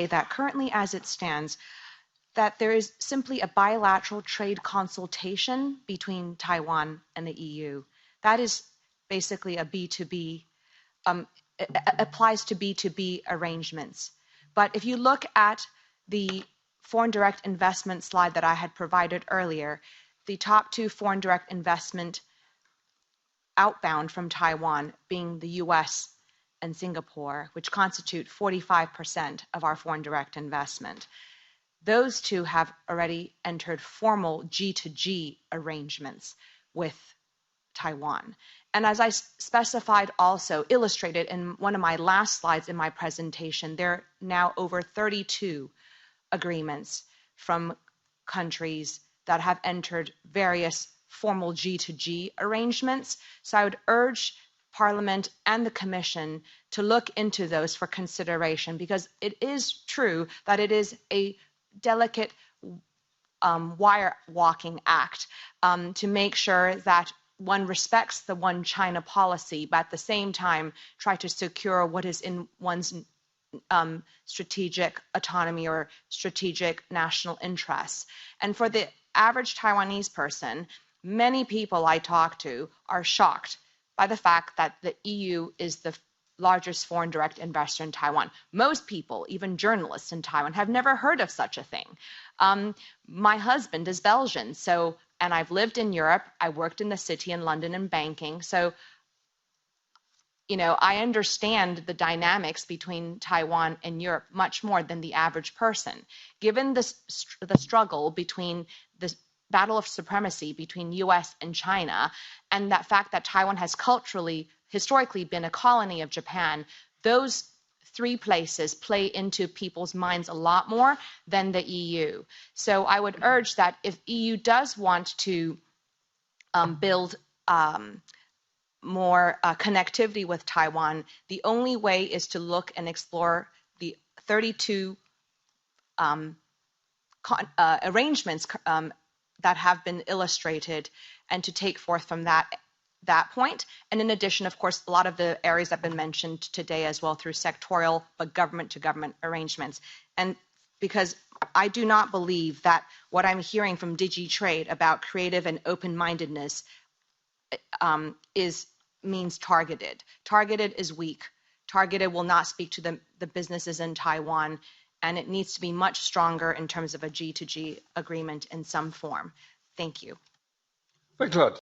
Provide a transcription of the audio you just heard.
that currently as it stands, that there is simply a bilateral trade consultation between Taiwan and the EU. That is basically a B2B, applies to B2B arrangements. But if you look at the foreign direct investment slide that I had provided earlier, the top two foreign direct investment outbound from Taiwan being the US and Singapore, which constitute 45% of our foreign direct investment. Those two have already entered formal G2G arrangements with Taiwan. And as I specified also, illustrated in one of my last slides in my presentation, there are now over 32 agreements from countries that have entered various formal G2G arrangements. So I would urge Parliament and the Commission to look into those for consideration, because it is true that it is a delicate wire walking act to make sure that one respects the one China policy, but at the same time try to secure what is in one's strategic autonomy or strategic national interests. And for the average Taiwanese person, many people I talk to are shocked by the fact that the EU is the largest foreign direct investor in Taiwan. Most people, even journalists in Taiwan, have never heard of such a thing. My husband is Belgian, and I've lived in Europe. I worked in the city in London in banking. So, I understand the dynamics between Taiwan and Europe much more than the average person. Given the struggle between the battle of supremacy between US and China, and that fact that Taiwan has historically been a colony of Japan, those three places play into people's minds a lot more than the EU. So I would urge that if EU does want to build more connectivity with Taiwan, the only way is to look and explore the 32 arrangements that have been illustrated, and to take forth from that point. And in addition, of course, a lot of the areas that have been mentioned today as well through sectorial but government-to-government arrangements. And because I do not believe that what I'm hearing from DigiTrade about creative and open-mindedness means targeted. Targeted is weak. Targeted will not speak to the businesses in Taiwan, and it needs to be much stronger in terms of a G2G agreement in some form. Thank you. Thanks a lot.